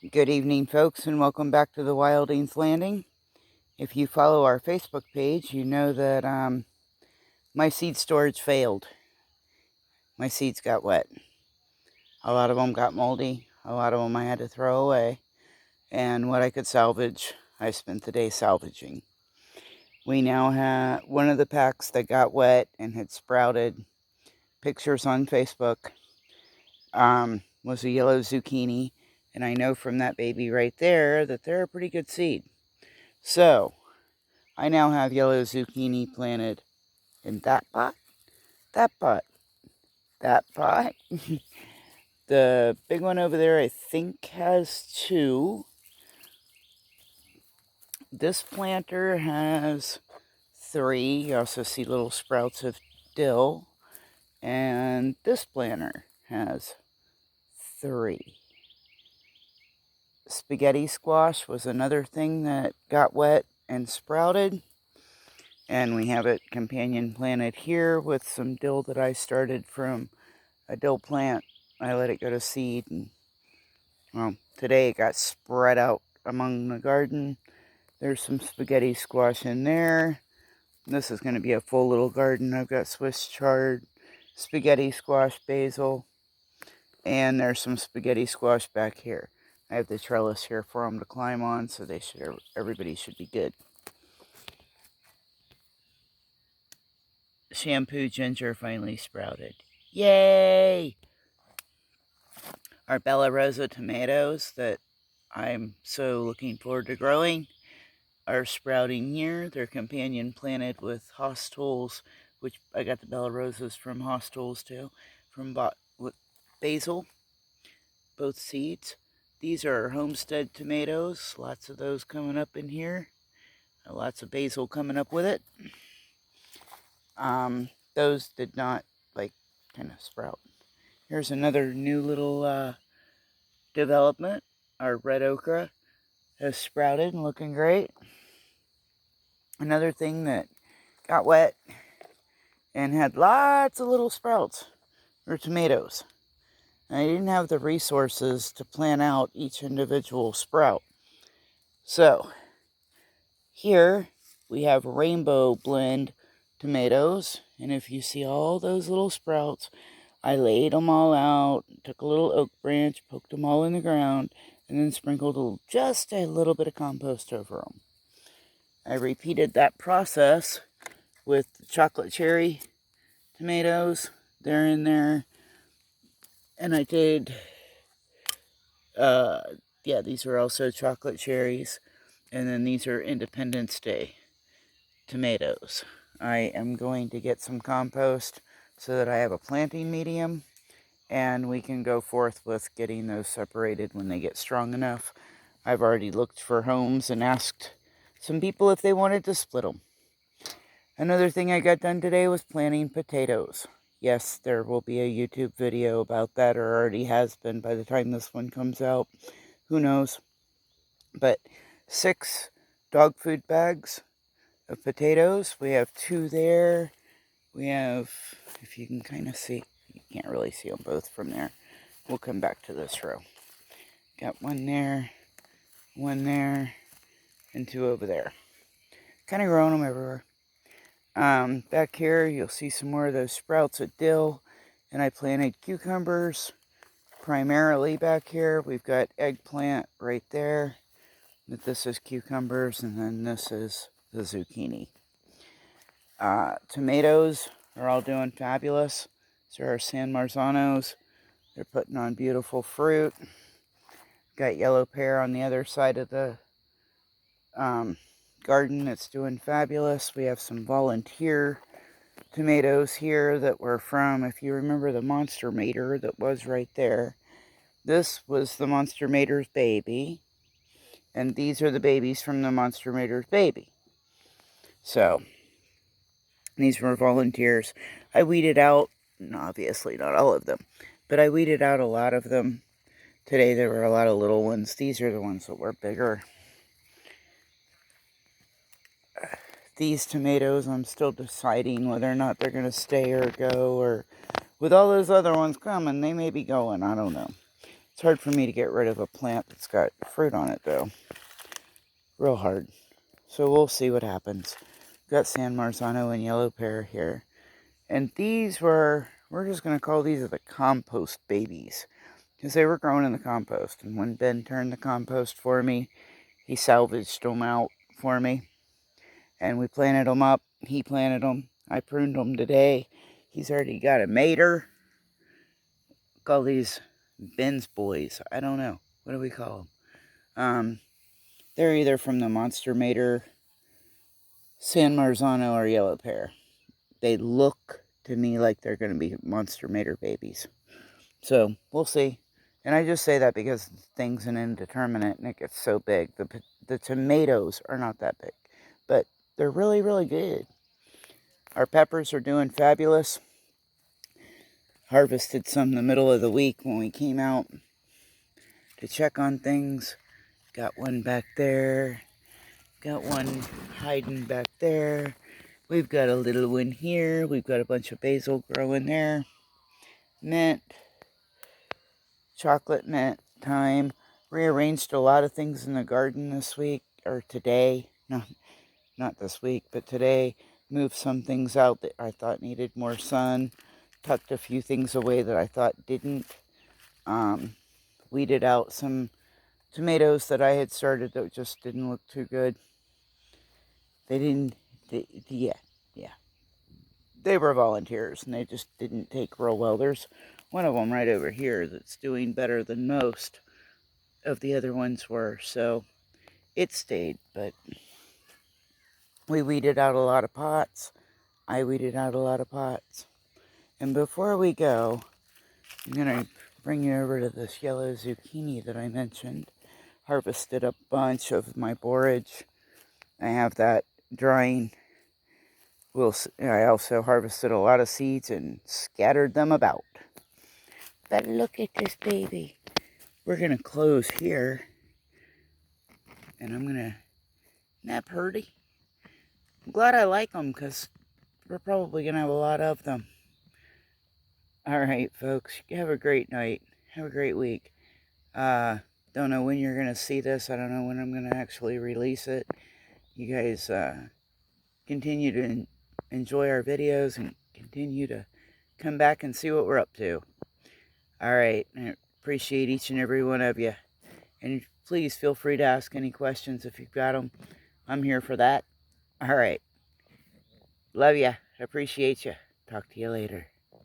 Good evening, folks, and welcome back to the Wildings Landing. If you follow our Facebook page, you know that my seed storage failed. My seeds got wet. A lot of them got moldy. A lot of them I had to throw away. And what I could salvage, I spent the day salvaging. We now have one of the packs that got wet and had sprouted. Pictures on Facebook was a yellow zucchini. And I know from that baby right there that they're a pretty good seed. So, I now have yellow zucchini planted in that pot, that pot, that pot. The big one over there, I think, has 2. This planter has 3. You also see little sprouts of dill. And this planter has 3. Spaghetti squash was another thing that got wet and sprouted. And we have it companion planted here with some dill that I started from a dill plant. I let it go to seed, and well, today it got spread out among the garden. There's some spaghetti squash in there. This is going to be a full little garden. I've got Swiss chard, spaghetti squash, basil, and there's some spaghetti squash back here. I have the trellis here for them to climb on, so everybody should be good. Shampoo ginger finally sprouted. Yay! Our Bella Rosa tomatoes that I'm so looking forward to growing are sprouting here. They're companion planted with hostels, which I got the Bella Rosas from hostels too, from with basil, both seeds. These are Homestead Tomatoes, lots of those coming up in here. Lots of basil coming up with it. Those did not kind of sprout. Here's another new little development. Our red okra has sprouted and looking great. Another thing that got wet and had lots of little sprouts were tomatoes. And I didn't have the resources to plan out each individual sprout. So here we have rainbow blend tomatoes. And if you see all those little sprouts, I laid them all out, took a little oak branch, poked them all in the ground, and then sprinkled just a little bit of compost over them. I repeated that process with the chocolate cherry tomatoes. They're in there. And I did, these are also chocolate cherries. And then these are Independence Day tomatoes. I am going to get some compost so that I have a planting medium. And we can go forth with getting those separated when they get strong enough. I've already looked for homes and asked some people if they wanted to split them. Another thing I got done today was planting potatoes. Yes, there will be a YouTube video about that, or already has been by the time this one comes out. Who knows? But 6 dog food bags of potatoes. We have 2 there. We have, if you can kind of see, you can't really see them both from there. We'll come back to this row. Got 1 there, 1 there, and 2 over there. Kind of growing them everywhere. Back here, you'll see some more of those sprouts of dill. And I planted cucumbers primarily back here. We've got eggplant right there. This is cucumbers, and then this is the zucchini. Tomatoes are all doing fabulous. These are our San Marzanos. They're putting on beautiful fruit. Got yellow pear on the other side of the garden that's doing fabulous. We have some volunteer tomatoes here that were from, if you remember, the Monster Mater that was right there. This was the Monster Mater's baby. And these are the babies from the Monster Mater's baby. So, these were volunteers. I weeded out, obviously not all of them, but I weeded out a lot of them. Today there were a lot of little ones. These are the ones that were bigger. These tomatoes, I'm still deciding whether or not they're going to stay or go, or with all those other ones coming, they may be going. I don't know. It's hard for me to get rid of a plant that's got fruit on it, though. Real hard. So we'll see what happens. Got San Marzano and yellow pear here. And these we're just going to call these the compost babies. Because they were grown in the compost. And when Ben turned the compost for me, he salvaged them out for me. And we planted them up. He planted them. I pruned them today. He's already got a mater. Call these Ben's boys. I don't know. What do we call them? They're either from the Monster Mater, San Marzano, or Yellow Pear. They look to me like they're going to be Monster Mater babies. So, we'll see. And I just say that because things an indeterminate and it gets so big. The tomatoes are not that big. But they're really, really good. Our peppers are doing fabulous. Harvested some in the middle of the week when we came out to check on things. Got one back there. Got one hiding back there. We've got a little one here. We've got a bunch of basil growing there. Mint. Chocolate mint time. Rearranged a lot of things in the garden this week. Or today. No, not this week, but today. Moved some things out that I thought needed more sun. Tucked a few things away that I thought didn't. Weeded out some tomatoes that I had started that just didn't look too good. Yeah. They were volunteers, and they just didn't take real well. There's one of them right over here that's doing better than most of the other ones were, so it stayed, but we weeded out a lot of pots. I weeded out a lot of pots. And before we go, I'm going to bring you over to this yellow zucchini that I mentioned. Harvested a bunch of my borage. I have that drying. I also harvested a lot of seeds and scattered them about. But look at this baby. We're going to close here. And I'm going to nap Herdy. I'm glad I like them because we're probably going to have a lot of them. Alright, folks. Have a great night. Have a great week. Don't know when you're going to see this. I don't know when I'm going to actually release it. You guys continue to enjoy our videos and continue to come back and see what we're up to. Alright, I appreciate each and every one of you. And please feel free to ask any questions if you've got them. I'm here for that. Alright. Love ya. Appreciate ya. Talk to you later.